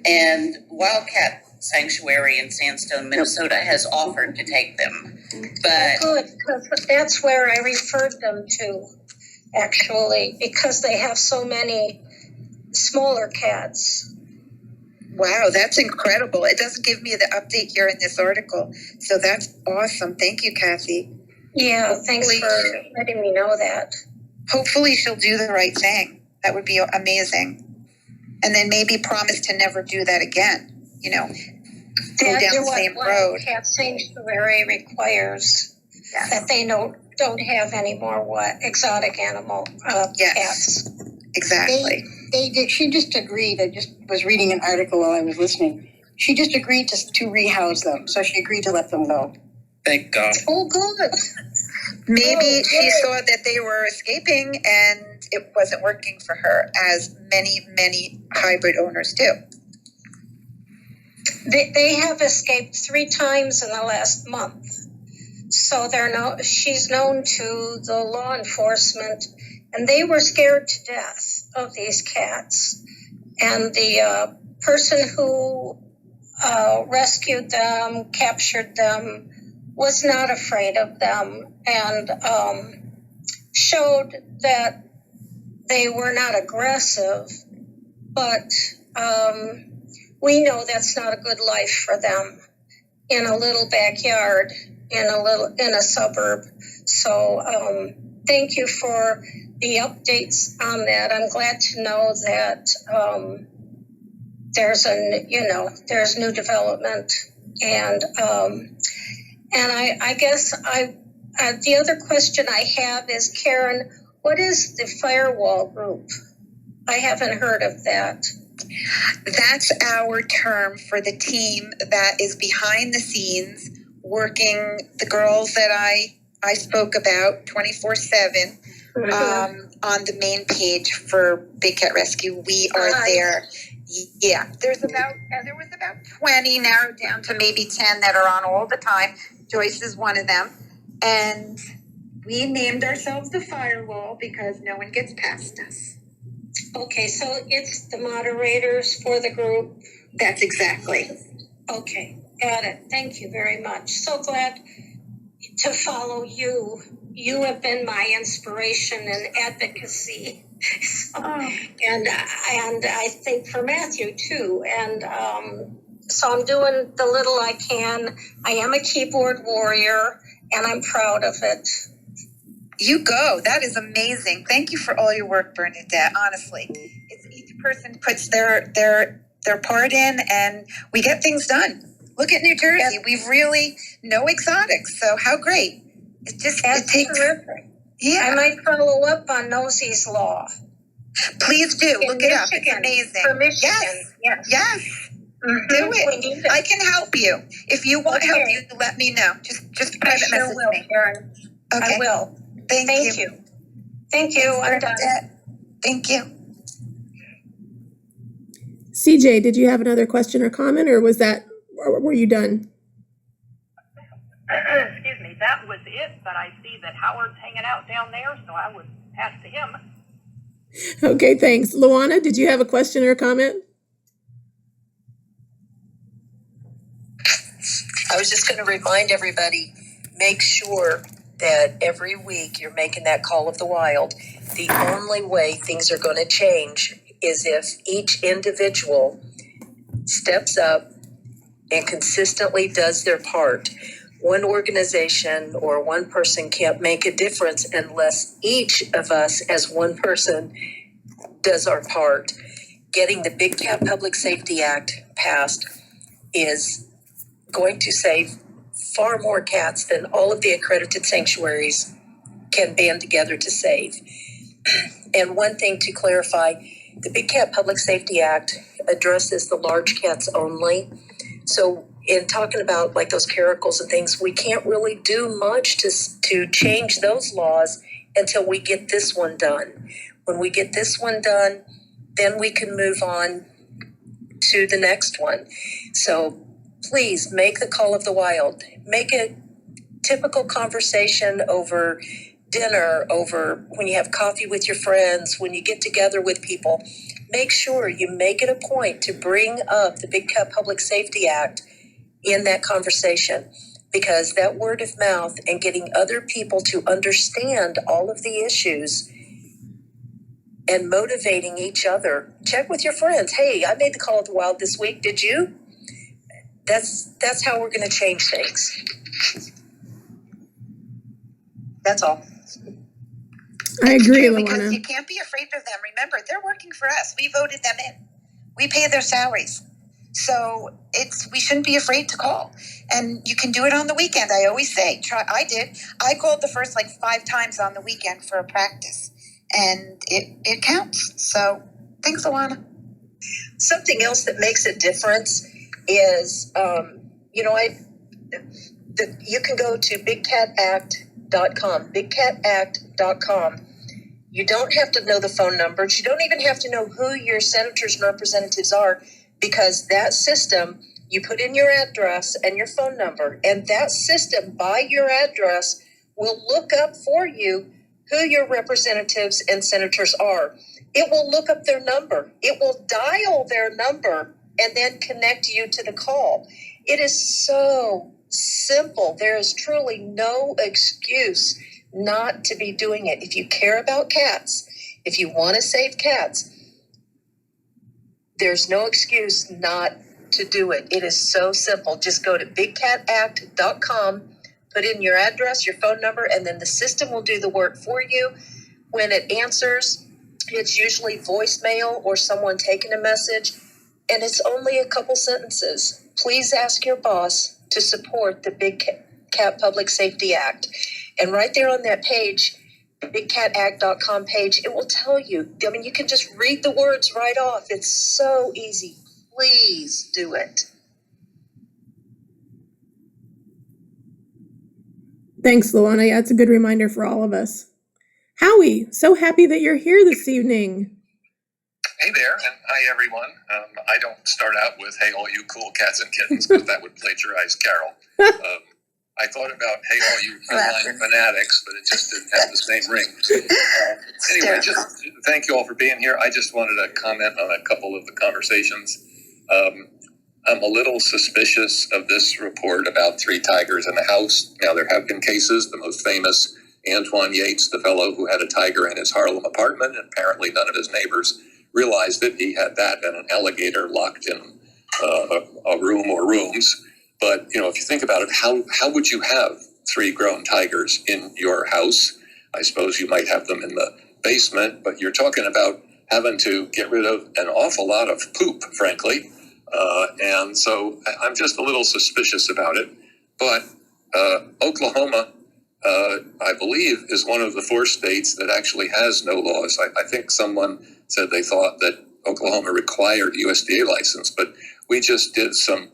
and Wildcat Sanctuary in Sandstone, Minnesota, has offered to take them. But Good, because that's where I referred them to, actually, because they have so many smaller cats. Wow, that's incredible. It doesn't give me the update here in this article. So that's awesome. Thank you, Kathy. Yeah, thanks for letting me know that. Hopefully she'll do the right thing. That would be amazing. And then maybe promise to never do that again. You know, go down the same road. Cat Sanctuary requires that they don't have any more exotic animal cats. Exactly. They did. She just agreed. I just was reading an article while I was listening. She just agreed to rehouse them. So she agreed to let them go. Thank God. Oh, good. Maybe she saw that they were escaping and it wasn't working for her, as many, many hybrid owners do. They have escaped 3 times in the last month. So she's known to the law enforcement, and they were scared to death of these cats. And the person who rescued them, captured them, was not afraid of them, and showed that they were not aggressive, but we know that's not a good life for them in a little backyard in a suburb. So thank you for the updates on that. I'm glad to know that there's new development, and I guess the other question I have is, Caryn, what is the firewall group? I haven't heard of that. That's our term for the team that is behind the scenes working, the girls that I spoke about 24/7 on the main page for Big Cat Rescue. We are there. Yeah, there was about 20, narrowed down to maybe 10 that are on all the time. Joyce is one of them. And we named ourselves the Firewall because no one gets past us. Okay, so it's the moderators for the group. That's exactly. Okay, got it. Thank you very much. So glad to follow you. You have been my inspiration and advocacy. And I think for Matthew too. And so I'm doing the little I can. I am a keyboard warrior, and I'm proud of it. You go. That is amazing. Thank you for all your work, Bernadette. Honestly, it's each person puts their part in, and we get things done. Look at New Jersey. We've really no exotics. So how great! It takes terrific. Yeah. I might follow up on Nosey's Law. Please do. In Look it up. It's Michigan, amazing. For Michigan. Yes. Yes. Do We need it. I can help you. If you want help, you let me know. Just I private sure message will, me. Karen. Okay. I will. Thank you. Thank you. I'm done. Thank you. CJ, did you have another question or comment, or were you done? Excuse me, that was it, but I see that Howard's hanging out down there, so I would pass to him. Okay, thanks. Luana, did you have a question or a comment? I was just going to remind everybody, make sure that every week you're making that call of the wild. The only way things are going to change is if each individual steps up and consistently does their part. One organization or one person can't make a difference unless each of us as one person does our part. Getting the Big Cat Public Safety Act passed is going to save far more cats than all of the accredited sanctuaries can band together to save. And one thing to clarify, the Big Cat Public Safety Act addresses the large cats only. So in talking about like those caracals and things, we can't really do much to change those laws until we get this one done. When we get this one done, then we can move on to the next one. So please make the call of the wild. Make a typical conversation over dinner, over when you have coffee with your friends, when you get together with people. Make sure you make it a point to bring up the Big Cat Public Safety Act in that conversation, because that word of mouth and getting other people to understand all of the issues and motivating each other. Check with your friends. Hey, I made the call of the wild this week. Did you? That's how we're going to change things. That's all. I agree, Because Luana. you can't be afraid of them. Remember, they're working for us. We voted them in. We pay their salaries. So we shouldn't be afraid to call. And you can do it on the weekend. I always say, I did. I called the first 5 times on the weekend for a practice. And it counts. So thanks, Luana. Something else that makes a difference is, you can go to bigcatact.com, bigcatact.com. You don't have to know the phone numbers. You don't even have to know who your senators and representatives are, because that system, you put in your address and your phone number, and that system by your address will look up for you who your representatives and senators are. It will look up their number. It will dial their number and then connect you to the call. It is so simple. There is truly no excuse not to be doing it. If you care about cats, if you want to save cats, there's no excuse not to do it. It is so simple. Just go to bigcatact.com, put in your address, your phone number, and then the system will do the work for you. When it answers, it's usually voicemail or someone taking a message, and it's only a couple sentences. Please ask your boss to support the Big Cat Public Safety Act. And right there on that page, bigcatact.com page, it will tell you. I mean, you can just read the words right off. It's so easy. Please do it. Thanks, Luana. Yeah, it's a good reminder for all of us. Howie, so happy that you're here this evening. Hey there, and hi everyone. I don't start out with, hey, all you cool cats and kittens, because that would plagiarize Carole. I thought about, hey, all you feline fanatics, but it just didn't have the same ring. Anyway, just thank you all for being here. I just wanted to comment on a couple of the conversations. I'm a little suspicious of this report about 3 tigers in the house. Now, there have been cases, the most famous, Antoine Yates, the fellow who had a tiger in his Harlem apartment, and apparently none of his neighbors realized that he had that and an alligator locked in a room or rooms. But, if you think about it, how would you have 3 grown tigers in your house? I suppose you might have them in the basement, but you're talking about having to get rid of an awful lot of poop, frankly. And so I'm just a little suspicious about it. But Oklahoma I believe, is one of the 4 states that actually has no laws. I think someone said they thought that Oklahoma required USDA license, but we just did some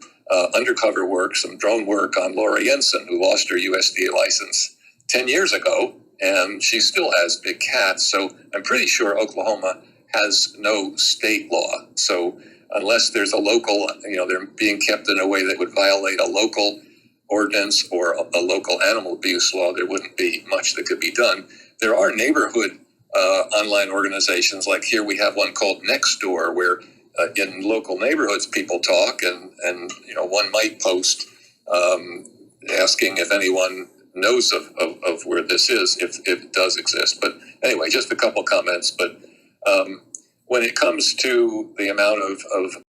undercover work, some drone work on Laura Jensen, who lost her USDA license 10 years ago, and she still has big cats. So I'm pretty sure Oklahoma has no state law. So unless there's a local, they're being kept in a way that would violate a local ordinance or a local animal abuse law, there wouldn't be much that could be done. There are neighborhood online organizations, like here we have one called Nextdoor, where in local neighborhoods people talk, and one might post asking if anyone knows of where this is, if it does exist. But anyway, just a couple comments. But when it comes to the amount of